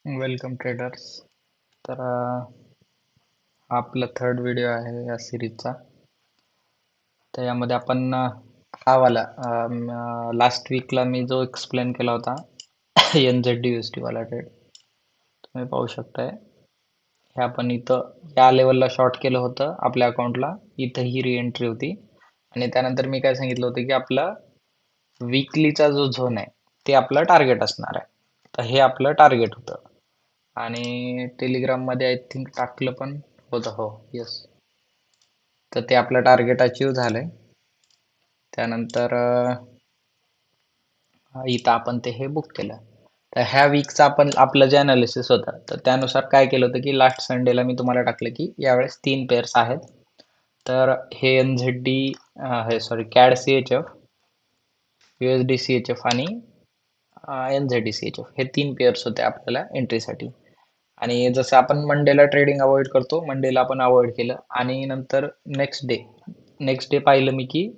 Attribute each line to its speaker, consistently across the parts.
Speaker 1: Welcome traders. तर हा आपला थर्ड व्हिडिओ आहे या सिरीजचा. तर यामध्ये आपण हा वाला लास्ट वीकला मी जो एक्सप्लेन केला होता NZD-USD वाला ट्रेड तुम्ही पाहू शकताय. हे आपण इथं या लेवलला शॉर्ट केलं होतं आपल्या अकाउंटला. इथं ही री होती आणि त्यानंतर मी काय सांगितलं होतं की आपला वीकलीचा जो झोन आहे ते आपलं टार्गेट असणार आहे. तर हे आपलं टार्गेट होतं आणि टेलिग्राम मध्ये आय थिंक टाकलं पण होतं. हो, येस. तर ते आपलं टार्गेट अचीव झालंय. त्यानंतर इथं आपण ते हे बुक केलं. तर ह्या वीकचा आपण आपलं जे अनालिसिस होतं तर त्यानुसार काय केलं होतं की लास्ट संडेला मी तुम्हाला टाकलं की यावेळेस 3 पेअर्स आहेत. तर हे NZD हे sorry CAD CHF, USD CHF आणि NZD CHF हे 3 पेअर्स होते आपल्याला एंट्रीसाठी. आणि जसं आपण मंडेला ट्रेडिंग अवॉइड करतो, मंडेला आपण अवॉइड केलं आणि नंतर नेक्स्ट डे पाहिलं मी की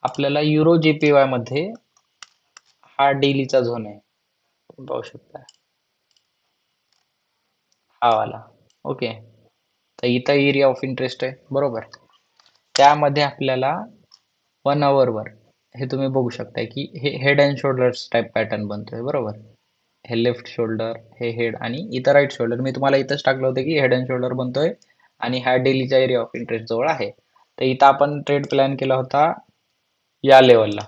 Speaker 1: आपल्याला युरो JPY मध्ये हा डेलीचा झोन आहे. तुम्ही पाहू शकता हा वाला. ओके. तर इथं एरिया ऑफ इंटरेस्ट आहे बरोबर. त्यामध्ये आपल्याला 1 आवर हे तुम्ही बघू शकता की हे head and shoulders type pattern बनतोय बरोबर. हे लेफ्ट शोल्डर, हे हेड आणि इथं राईट शोल्डर. मी तुम्हाला इथंच टाकलं होतं की हेड अँड शोल्डर बनतोय आणि हा डेलीच्या एरिया ऑफ इंटरेस्ट जवळ आहे. तर इथं आपण ट्रेड प्लॅन केला होता या लेवलला,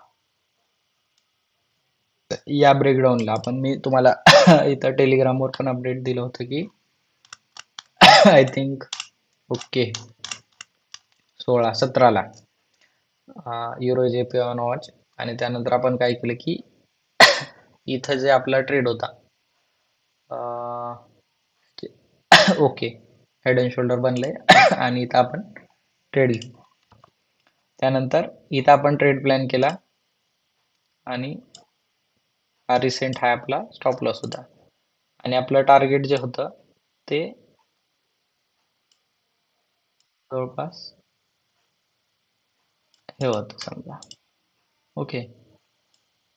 Speaker 1: या ब्रेकडाऊनला. आपण मी तुम्हाला इथं टेलिग्रामवर पण अपडेट दिलं होतं की आय थिंक ओके 17ला युरो JPY ऑन वॉच. आणि त्यानंतर आपण काय केलं की इथं जे आपला ट्रेड होता ओके हेड अँड शोल्डर बनले आणि इथं आपण ट्रेड घेऊ. त्यानंतर इथं आपण ट्रेड प्लॅन केला आणि हा रिसेंट हा आपला स्टॉप लॉस होता आणि आपलं टार्गेट जे होतं ते जवळपास हे होतं समजा. ओके,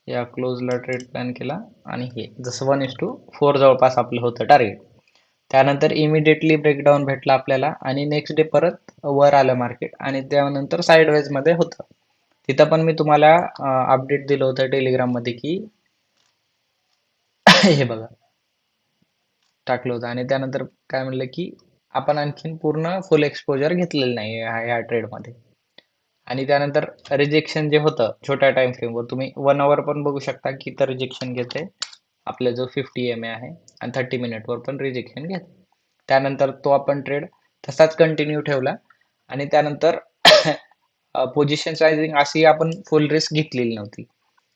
Speaker 1: या क्लोजला ट्रेड प्लॅन केला आणि हे जसं 1:4 जवळपास आपलं होतं टार्गेट. त्यानंतर इमिडिएटली ब्रेकडाऊन भेटला आपल्याला आणि नेक्स्ट डे परत वर आलं मार्केट आणि त्यानंतर साईडवेज मध्ये होतं. तिथं पण मी तुम्हाला अपडेट दिलं होतं टेलिग्राम मध्ये की हे बघा टाकलं होतं. आणि त्यानंतर काय म्हणलं की आपण आणखीन पूर्ण फुल एक्सपोजर घेतलेलं नाही या ट्रेडमध्ये. आणि त्यानंतर रिजेक्शन जे होतं छोट्या टाइम फ्रेमवर तुम्ही 1 आवर पण बघू शकता की तर रिजेक्शन घेते आपला जो 50 EMA आहे आणि 30 मिनिटवर पण रिजेक्शन घेते. त्यानंतर तो आपण ट्रेड तसाच कंटिन्यू ठेवला आणि त्यानंतर पोझिशन सायझिंग अशी आपण फुल रिस्क घेतलेली नव्हती.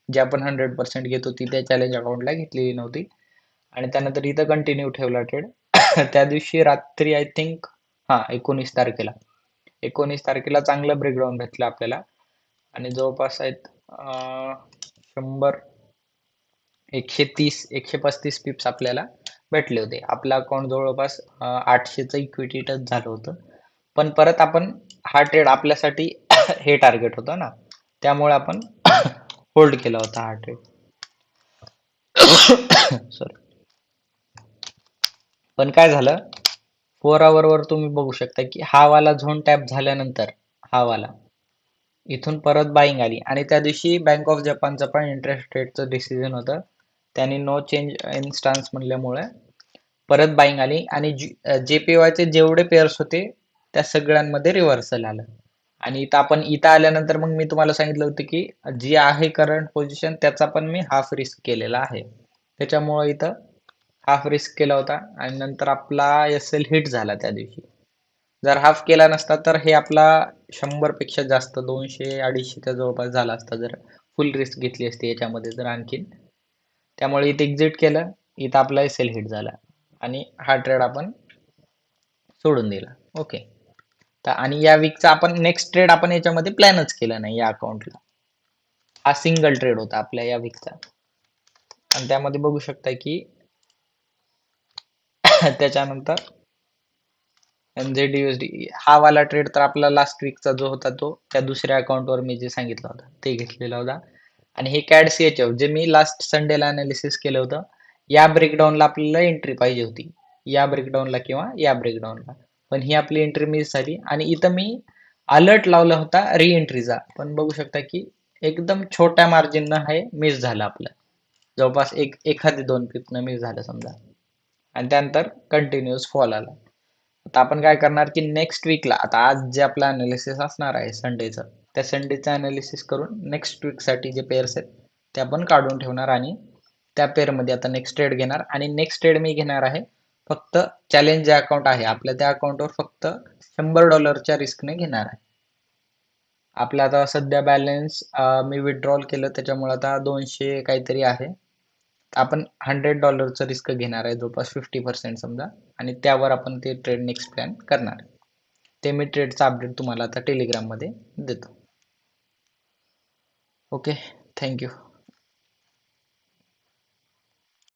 Speaker 1: जी आपण 100% घेत होती त्या चॅलेंज अकाउंटला घेतलेली नव्हती. आणि त्यानंतर इथं कंटिन्यू ठेवला ट्रेड. त्या दिवशी रात्री आय थिंक 19 तारखेला 19 तारखेला चांगलं ब्रेकडाऊन भेटलं आपल्याला आणि जवळपास आहेत 100 130 135 पिप्स आपल्याला भेटले होते. आपलं अकाउंट जवळपास 800चं इक्विटी टच झालं होतं. पण परत आपण हा ट्रेड आपल्यासाठी हे टार्गेट होतं ना, त्यामुळे आपण होल्ड केला होता हा ट्रेड. सॉरी. पण काय झालं 4 वर तुम्ही बघू शकता की हा वाला झोन टॅप झाल्यानंतर हा वाला इथून परत बाईंग आली आणि त्या दिवशी बँक ऑफ जपानचं पण इंटरेस्ट रेटचं डिसिजन होतं. त्यांनी नो चेंज इन स्टान्स म्हणल्यामुळे परत बाईंग आली आणि JPY चे जेवढे पेअर्स होते त्या सगळ्यांमध्ये रिव्हर्सल आलं. आणि इथं आल्यानंतर मग मी तुम्हाला सांगितलं होतं की जी आहे करंट पोझिशन त्याचा पण मी हाफ रिस्क केलेला आहे. त्याच्यामुळे इथं हाफ रिस्क केला होता आणि नंतर आपला SL हिट झाला त्या दिवशी. जर हाफ केला नसता तर हे आपला 100 पेक्षा जास्त 200-250च्या जवळपास झाला असता जर फुल रिस्क घेतली असती याच्यामध्ये जर आणखीन. त्यामुळे इथे एक्झिट केलं, इथं आपला SL हिट झाला आणि हा ट्रेड आपण सोडून दिला. ओके. तर आणि या वीकचा आपण नेक्स्ट ट्रेड आपण याच्यामध्ये प्लॅनच केला नाही या अकाउंटला. हा सिंगल ट्रेड होता आपल्या या वीकचा आणि त्यामध्ये बघू शकता की त्याच्यानंतर NZD-USD हा वाला ट्रेड तर आपला लास्ट वीकचा जो होता तो त्या दुसऱ्या अकाउंटवर मी जे सांगितलं होतं ते घेतलेला होता. आणि हे CAD CHF जे मी लास्ट संडेला अनालिसिस केलं होतं या ब्रेकडाऊनला आपल्याला एंट्री पाहिजे होती, या ब्रेकडाऊनला किंवा या ब्रेकडाऊनला, पण ही आपली एंट्री मिस झाली. आणि इथं मी अलर्ट लावला होता री एंट्रीचा, पण बघू शकता की एकदम छोट्या मार्जिननं हे मिस झालं आपलं, जवळपास एखादी 2 पिपनं मिस झालं समजा. आणि त्यानंतर कंटिन्युअस फॉल आला. आता आपण काय करणार की नेक्स्ट वीकला, आता आज जे आपलं अनालिसिस असणार आहे संडेचं, त्या संडेचं अनालिसिस करून नेक्स्ट वीकसाठी जे पेअर्स आहेत ते आपण काढून ठेवणार आणि त्या पेअरमध्ये आता नेक्स्ट ट्रेड घेणार. आणि नेक्स्ट ट्रेड मी घेणार आहे फक्त चॅलेंज जे अकाउंट आहे आपल्या त्या अकाउंटवर फक्त $100च्या रिस्कने घेणार आहे. आपला आता सध्या बॅलन्स मी विड्रॉल केलं त्याच्यामुळे आता 200 काहीतरी आहे. आपण $100चं रिस्क घेणार आहे, जवळपास 50% समजा, आणि त्यावर आपण ते ट्रेड नेक्स्ट प्लॅन करणार. ते मी ट्रेडचा अपडेट तुम्हाला आता टेलिग्राममध्ये देतो. Okay, thank you.